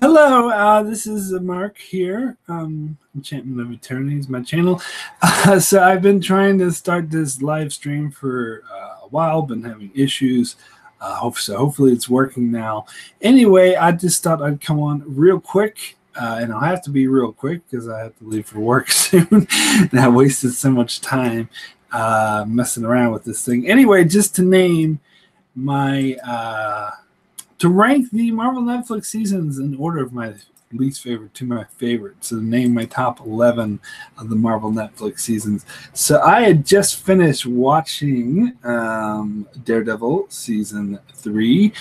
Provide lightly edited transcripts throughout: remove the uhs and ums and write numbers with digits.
Hello, this is Mark here. Enchantment of Eternity is my channel. So I've been trying to start this live stream for a while, been having issues. Hopefully it's working now. Anyway, I just thought I'd come on real quick, and I'll have to be real quick because I have to leave for work soon. And I wasted so much time messing around with this thing. Anyway, just to name my... to rank the Marvel Netflix seasons in order of my least favorite to my favorite. So to name my top 11 of the Marvel Netflix seasons. So I had just finished watching Daredevil Season 3,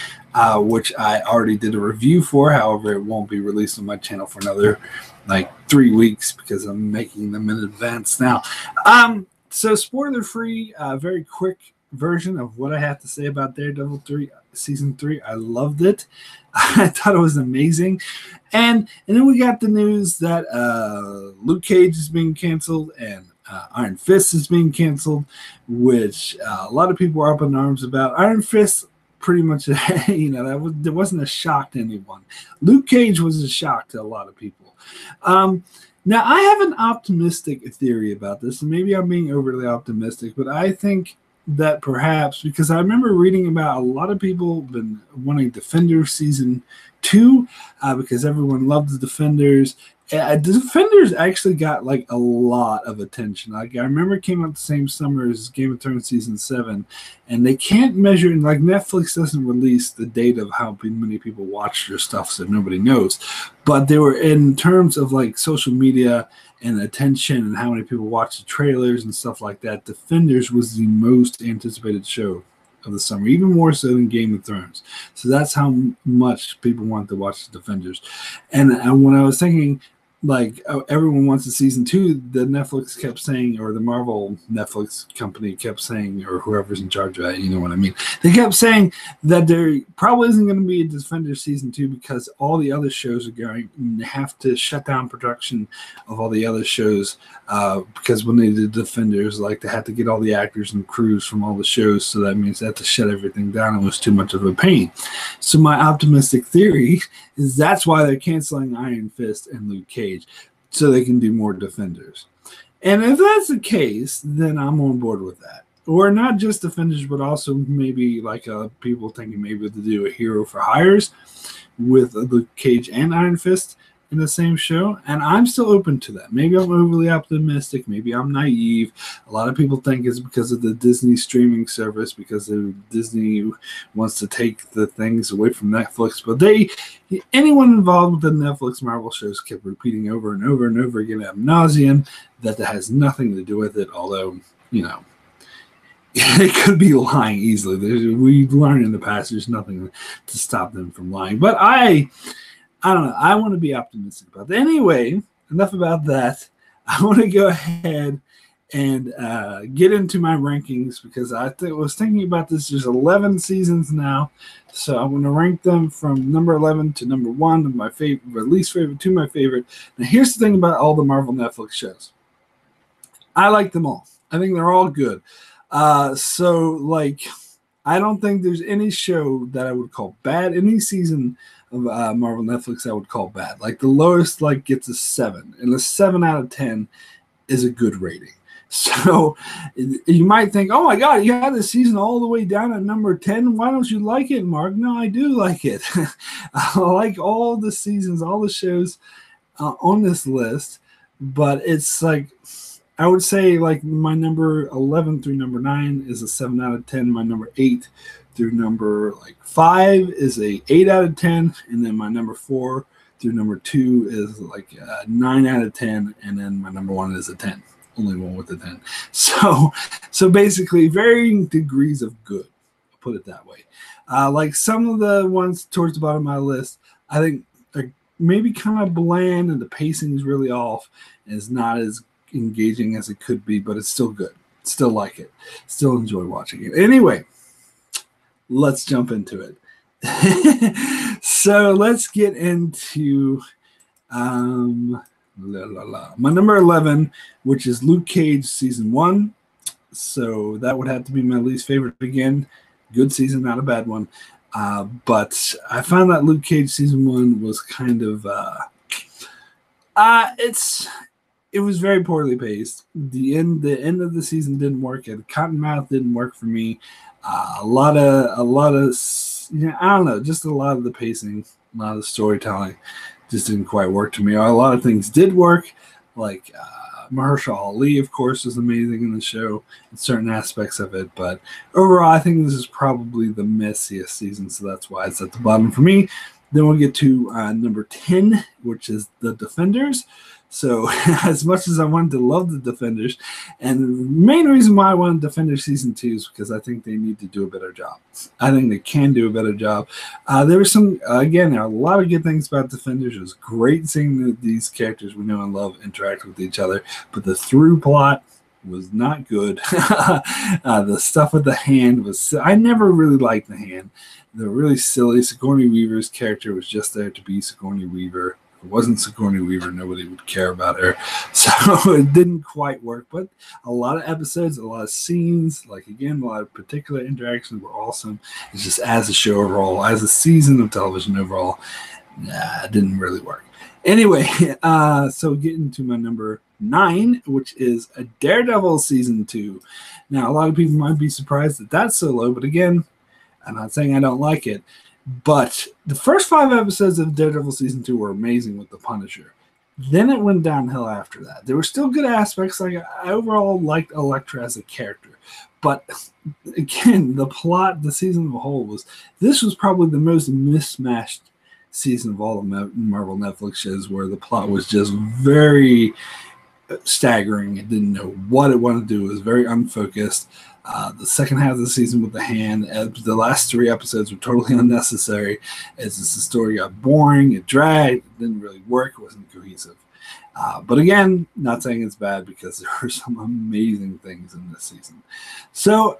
which I already did a review for. However, it won't be released on my channel for another like 3 weeks because I'm making them in advance now. So spoiler-free, very quick version of what I have to say about Daredevil Season 3. I loved it. I thought it was amazing. And then we got the news that Luke Cage is being canceled and Iron Fist is being canceled, which a lot of people are up in arms about. Iron Fist, pretty much, there wasn't a shock to anyone. Luke Cage was a shock to a lot of people. Now, I have an optimistic theory about this, and maybe I'm being overly optimistic, but I think that perhaps, because I remember reading about a lot of people been wanting Defenders Season 2 because everyone loved the Defenders. The Defenders actually got like a lot of attention. Like I remember it came out the same summer as Game of Thrones Season 7, and they can't measure, like Netflix doesn't release the data of how many people watch their stuff, so nobody knows. But they were, in terms of like social media and attention and how many people watch the trailers and stuff like that, Defenders was the most anticipated show of the summer, even more so than Game of Thrones. So that's how much people want to watch the Defenders. And when I was thinking, like, everyone wants a season 2, the Netflix kept saying, or the Marvel Netflix company kept saying, or whoever's in charge of that, you know what I mean, they kept saying that there probably isn't going to be a Defenders Season 2 because all the other shows are going to have to shut down production of all the other shows because when they did Defenders, like, they had to get all the actors and crews from all the shows, so that means they had to shut everything down. It was too much of a pain. So my optimistic theory is that's why they're canceling Iron Fist and Luke Cage, so they can do more Defenders. And if that's the case, then I'm on board with that. Or not just Defenders, but also maybe like people thinking maybe to do a Hero for Hires with Luke Cage and Iron Fist in the same show. And I'm still open to that. Maybe I'm overly optimistic. Maybe I'm naive. A lot of people think it's because of the Disney streaming service, because Disney wants to take the things away from Netflix. But anyone involved with the Netflix Marvel shows kept repeating over and over and over again ad nauseum that has nothing to do with it, although, it could be lying easily. We've learned in the past there's nothing to stop them from lying. But I don't know. I want to be optimistic about that. Anyway, enough about that. I want to go ahead and get into my rankings because I was thinking about this. There's 11 seasons now, so I'm going to rank them from number 11 to number 1 of my favorite, least favorite to my favorite. Now, here's the thing about all the Marvel Netflix shows. I like them all. I think they're all good. So, like, I don't think there's any show that I would call bad. Any season of Marvel Netflix I would call bad. Like, the lowest gets a 7, and a 7 out of 10 is a good rating. So you might think, oh my God, you had this season all the way down at number 10. Why don't you like it, Mark? No, I do like it. I like all the seasons, all the shows on this list, but it's like, I would say like my number 11 through number 9 is a 7 out of 10. My number 8 through number 5 is a 8 out of 10, and then my number 4 through number 2 is like a 9 out of 10, and then my number 1 is a 10. Only one with a 10. So basically varying degrees of good, I'll put it that way. Like some of the ones towards the bottom of my list, I think are maybe kind of bland and the pacing is really off and it's not as engaging as it could be, but it's still good. Still like it. Still enjoy watching it. Anyway, let's jump into it. So let's get into my number 11, which is Luke Cage Season 1. So that would have to be my least favorite again. Good season, not a bad one. But I found that Luke Cage season 1 was kind of it was very poorly paced. The end of the season didn't work. And Cottonmouth didn't work for me. A lot of I don't know, just a lot of the pacing, a lot of the storytelling just didn't quite work to me. A lot of things did work, like Mahershala Ali, of course, was amazing in the show in certain aspects of it. But overall, I think this is probably the messiest season, so that's why it's at the bottom for me. Then we'll get to number 10, which is The Defenders. So as much as I wanted to love The Defenders, and the main reason why I wanted Defenders Season 2 is because I think they need to do a better job. I think they can do a better job. There were some, again, a lot of good things about Defenders. It was great seeing these characters we know and love interact with each other, but the through plot was not good. The stuff with the hand was, I never really liked the hand. They're really silly. Sigourney Weaver's character was just there to be Sigourney Weaver. If it wasn't Sigourney Weaver, nobody would care about her. So it didn't quite work. But a lot of episodes, a lot of scenes, like again, a lot of particular interactions were awesome. It's just as a show overall, as a season of television overall, it didn't really work. Anyway, so getting to my number 9, which is a Daredevil Season 2. Now, a lot of people might be surprised that that's so low, but again, I'm not saying I don't like it, but the first 5 episodes of Daredevil Season 2 were amazing with the Punisher. Then it went downhill after that. There were still good aspects. Like I overall liked Elektra as a character. But again, the plot, the season as a whole this was probably the most mismatched season of all the Marvel Netflix shows, where the plot was just very staggering. It didn't know what it wanted to do. It was very unfocused. The second half of the season with the hand, the last 3 episodes were totally unnecessary. As the story got boring, it dragged, it didn't really work, it wasn't cohesive. But again, not saying it's bad, because there were some amazing things in this season. So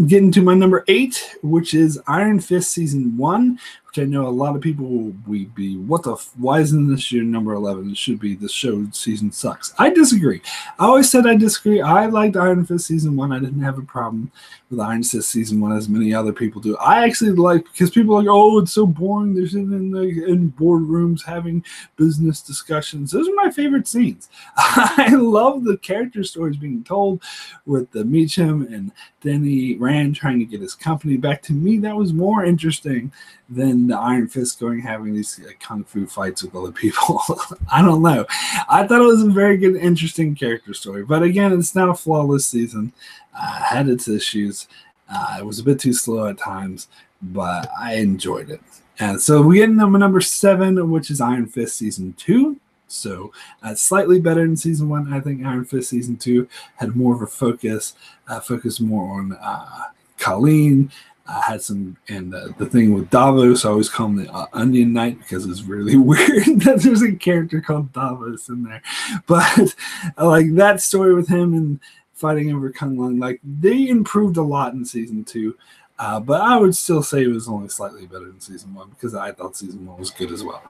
getting to my number 8, which is Iron Fist Season 1, which I know a lot of people will be, why isn't this your number 11? It should be the show season sucks. I disagree. I always said I disagree. I liked Iron Fist Season 1. I didn't have a problem with Iron Fist Season 1 as many other people do. I actually like, because people are like, oh, it's so boring. They're sitting in boardrooms having business discussions. Those are my favorite scenes. I love the character stories being told with the Meacham and Danny Rand trying to get his company back. To me, that was more interesting than the Iron Fist having these kung fu fights with other people. I don't know. I thought it was a very good, interesting character story. But again, it's not a flawless season. Had its issues. It was a bit too slow at times, but I enjoyed it. And so we get number 7, which is Iron Fist Season 2. So slightly better than Season 1. I think Iron Fist Season 2 had more of a focus more on Colleen. Had some, and the thing with Davos, I always call him the Onion Knight, because it's really weird that there's a character called Davos in there. But like that story with him and fighting over Kung Lung, like they improved a lot in Season 2. But I would still say it was only slightly better than Season 1, because I thought Season 1 was good as well.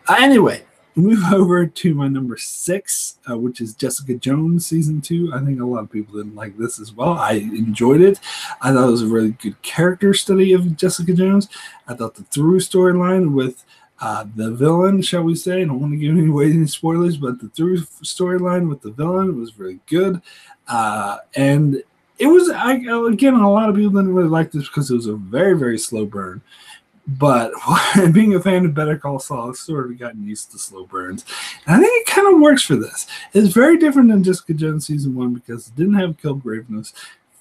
Anyway, move over to my number 6, which is Jessica Jones Season 2. I think a lot of people didn't like this as well. I enjoyed it. I thought it was a really good character study of Jessica Jones. I thought the through storyline with the villain, shall we say, I don't want to give any spoilers, but the through storyline with the villain was really good. And it was, again, a lot of people didn't really like this because it was a very, very slow burn. But being a fan of Better Call Saul, I've sort of gotten used to slow burns. And I think it kind of works for this. It's very different than Jessica Jones Season 1 because it didn't have Kilgraveness,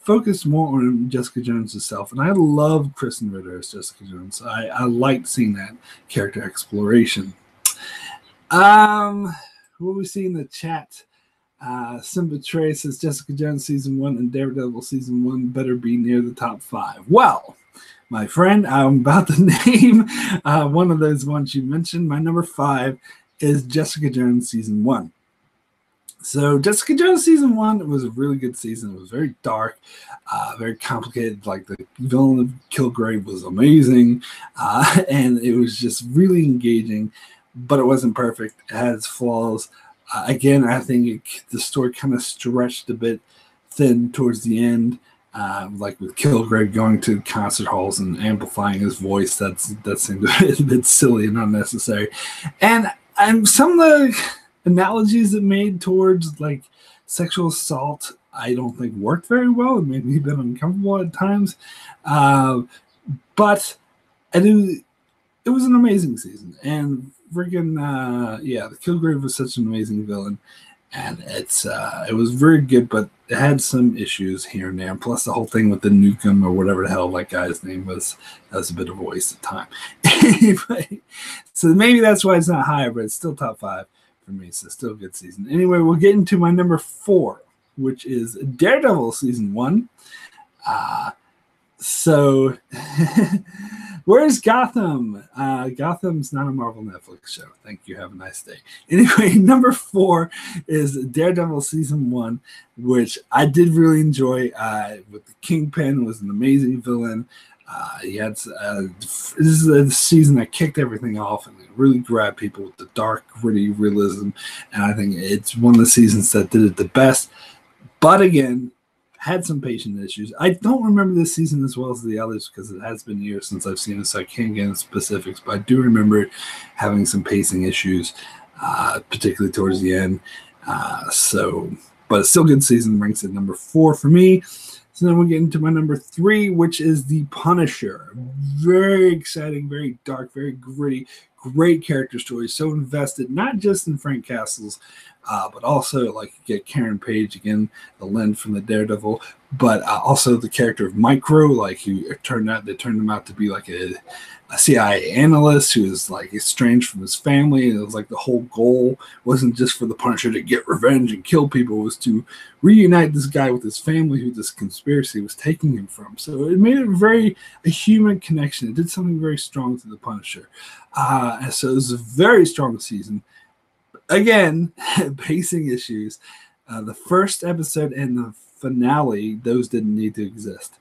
focused more on Jessica Jones herself. And I love Kristen Ritter as Jessica Jones. I liked seeing that character exploration. What we see in the chat? Simba Trey says Jessica Jones Season 1 and Daredevil Season 1 better be near the top 5. Well, my friend, I'm about to name one of those ones you mentioned. My number 5 is Jessica Jones Season 1. So Jessica Jones Season 1 was a really good season. It was very dark, very complicated. Like the villain of Kilgrave was amazing, and it was just really engaging, but it wasn't perfect. It had its flaws. Again, I think the story kind of stretched a bit thin towards the end. like with Kilgrave going to concert halls and amplifying his voice. That seemed a bit silly and unnecessary. And some of the analogies it made towards like sexual assault, I don't think worked very well. It made me a bit uncomfortable at times. But I do. It was an amazing season, and freaking the Kilgrave was such an amazing villain, and it was very good, but it had some issues here and there. And plus, the whole thing with the Nukem or whatever the hell that guy's name was, that was a bit of a waste of time. Anyway, so maybe that's why it's not higher, but it's still top 5 for me. So still a good season. Anyway, we'll get into my number 4, which is Daredevil Season 1. So where's Gotham? Gotham's not a Marvel Netflix show. Thank you. Have a nice day. Anyway, number 4 is Daredevil Season 1, which I did really enjoy. With the Kingpin was an amazing villain. He had this is a season that kicked everything off and it really grabbed people with the dark, gritty realism. And I think it's one of the seasons that did it the best. But again, had some patient issues. I don't remember this season as well as the others because it has been years since I've seen it, so I can't get into specifics, but I do remember it having some pacing issues, particularly towards the end. But it's still a good season, ranks at number 4 for me. So then we get into my number 3, which is The Punisher. Very exciting, very dark, very gritty, great character story. So invested, not just in Frank Castle's, but also like you get Karen Page again, the Len from the Daredevil, but also the character of Micro. Like they turned him out to be like a CIA analyst who is like estranged from his family. And it was like the whole goal wasn't just for the Punisher to get revenge and kill people, it was to reunite this guy with his family who this conspiracy was taking him from. So it made it a human connection. It did something very strong to the Punisher. And so it was a very strong season. Again, pacing issues. The first episode and the finale, those didn't need to exist.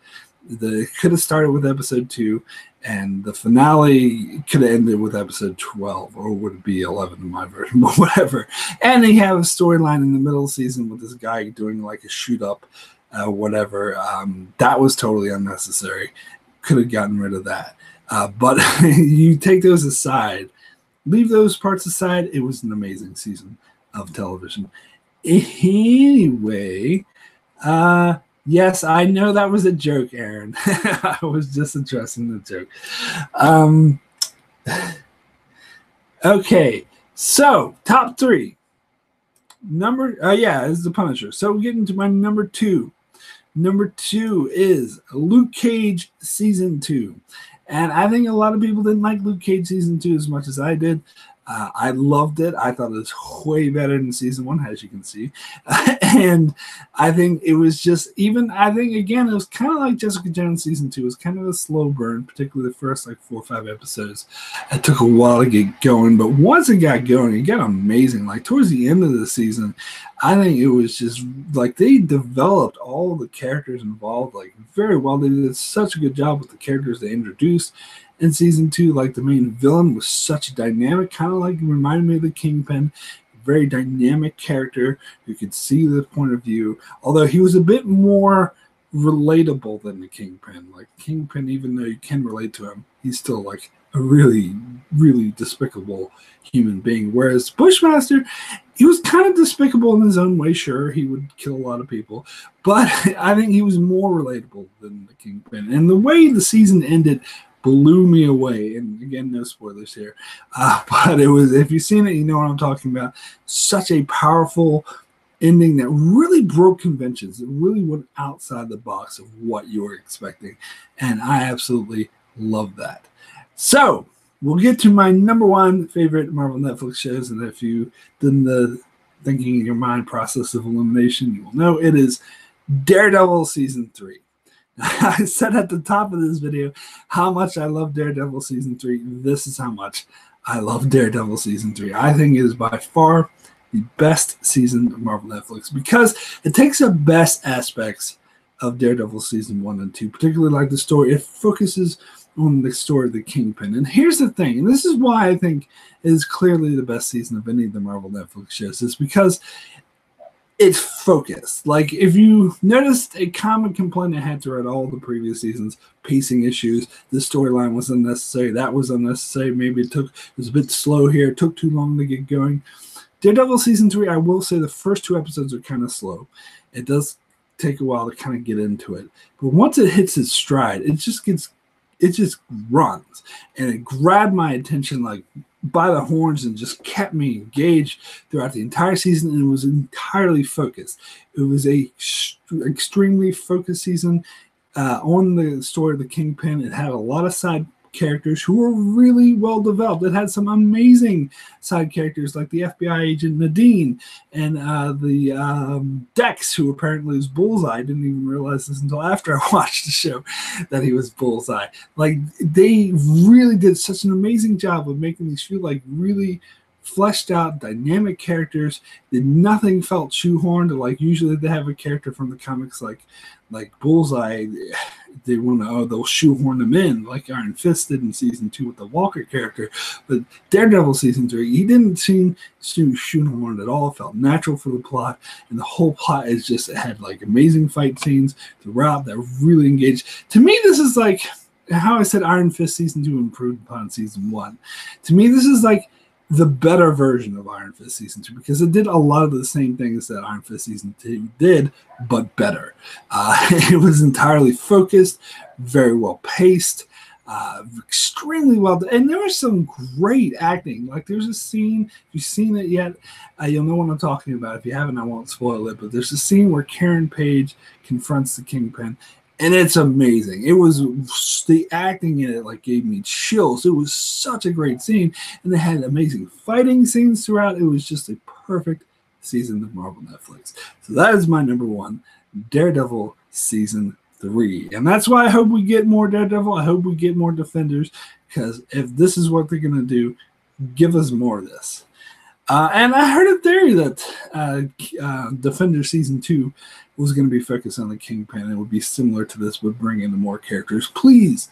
It could have started with episode 2, and the finale could have ended with episode 12, or would it be 11 in my version, but whatever. And they have a storyline in the middle of the season with this guy doing like a shoot up, whatever. That was totally unnecessary. Could have gotten rid of that. But you take those aside, leave those parts aside, it was an amazing season of television. Anyway, yes, I know that was a joke, Aaron. I was just addressing the joke. Okay, so top 3. Is The Punisher. So we're getting to my number 2. Number 2 is Luke Cage Season 2. And I think a lot of people didn't like Luke Cage Season 2 as much as I did. I loved it. I thought it was way better than Season 1, as you can see. And I think it was just again, it was kind of like Jessica Jones Season 2. It was kind of a slow burn, particularly the first 4 or 5 episodes. It took a while to get going, but once it got going, it got amazing. Like towards the end of the season, I think it was just like they developed all the characters involved very well. They did such a good job with the characters they introduced. In Season 2, like the main villain was such a dynamic, kind of like reminded me of the Kingpin, very dynamic character who could see the point of view, although he was a bit more relatable than the Kingpin. Like Kingpin, even though you can relate to him, he's still like a really, really despicable human being. Whereas Bushmaster, he was kind of despicable in his own way. Sure, he would kill a lot of people, but I think he was more relatable than the Kingpin. And the way the season ended blew me away. And again, no spoilers here. But it was, if you've seen it, you know what I'm talking about. Such a powerful ending that really broke conventions. It really went outside the box of what you were expecting. And I absolutely love that. So we'll get to my number 1 favorite Marvel Netflix shows. And if you did the thinking in your mind process of elimination, you will know it is Daredevil Season 3. I said at the top of this video how much I love Daredevil Season 3. This is how much I love Daredevil Season 3. I think it is by far the best season of Marvel Netflix because it takes the best aspects of Daredevil Season 1 and 2, particularly like the story. It focuses on the story of the Kingpin. And here's the thing, and this is why I think it is clearly the best season of any of the Marvel Netflix shows, is because it's focused. Like, if you noticed a common complaint I had throughout all the previous seasons, pacing issues, the storyline was unnecessary, that was unnecessary, maybe it was a bit slow here, it took too long to get going. Daredevil Season 3, I will say the first 2 episodes are kind of slow. It does take a while to kind of get into it. But once it hits its stride, it just runs. And it grabbed my attention like by the horns and just kept me engaged throughout the entire season, and it was entirely focused. It was a extremely focused season on the story of the Kingpin. It had a lot of side characters who were really well developed. It had some amazing side characters like the FBI agent Nadine and the Dex, who apparently was Bullseye. I didn't even realize this until after I watched the show that he was Bullseye. Like, they really did such an amazing job of making these feel like really fleshed out, dynamic characters. Nothing felt shoehorned. Like, usually they have a character from the comics like Bullseye. They'll shoehorn them in, like Iron Fist did in season 2 with the Walker character. But Daredevil season 3, he didn't seem shoehorned at all. It felt natural for the plot, and the whole plot is just, it had like amazing fight scenes throughout that really engaged. To me, this is like how I said Iron Fist season 2 improved upon season 1. To me, this is like the better version of Iron Fist Season 2, because it did a lot of the same things that Iron Fist Season 2 did, but better. It was entirely focused, very well paced, extremely well done. And there was some great acting. Like, there's a scene, if you've seen it yet, you'll know what I'm talking about. If you haven't, I won't spoil it, but there's a scene where Karen Page confronts the Kingpin, and it's amazing. It was, the acting in it like gave me chills. It was such a great scene, and they had amazing fighting scenes throughout. It was just a perfect season of Marvel Netflix. So that is my number 1, Daredevil Season 3. And that's why I hope we get more Daredevil. I hope we get more Defenders, because if this is what they're going to do, give us more of this. And I heard a theory that Defender Season 2 was going to be focused on the Kingpin. It would be similar to this, would bring in more characters. Please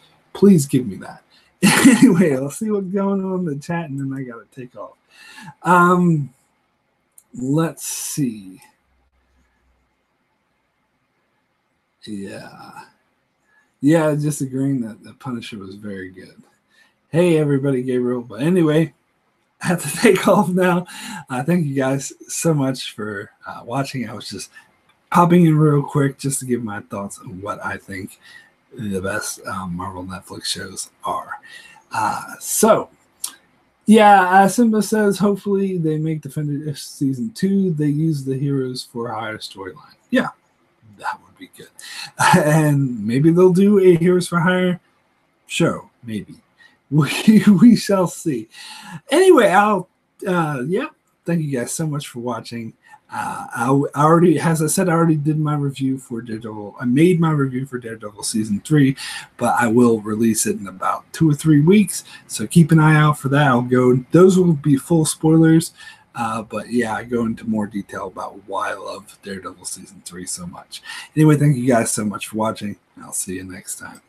give me that. Anyway, I'll see what's going on in the chat, and then I got to take off. Let's see. Yeah, just agreeing that the Punisher was very good. Hey, everybody, Gabriel. But anyway, I have to take off now. Thank you guys so much for watching. I was just popping in real quick just to give my thoughts on what I think the best Marvel Netflix shows are. Simba says hopefully they make Defender Season 2. They use the Heroes for Hire storyline. Yeah, that would be good. And maybe they'll do a Heroes for Hire show. Maybe. We shall see. Anyway, thank you guys so much for watching. I already did my review for Daredevil. I made my review for Daredevil Season 3, but I will release it in about 2 or 3 weeks. So keep an eye out for that. Those will be full spoilers. But yeah, I go into more detail about why I love Daredevil Season 3 so much. Anyway, thank you guys so much for watching. I'll see you next time.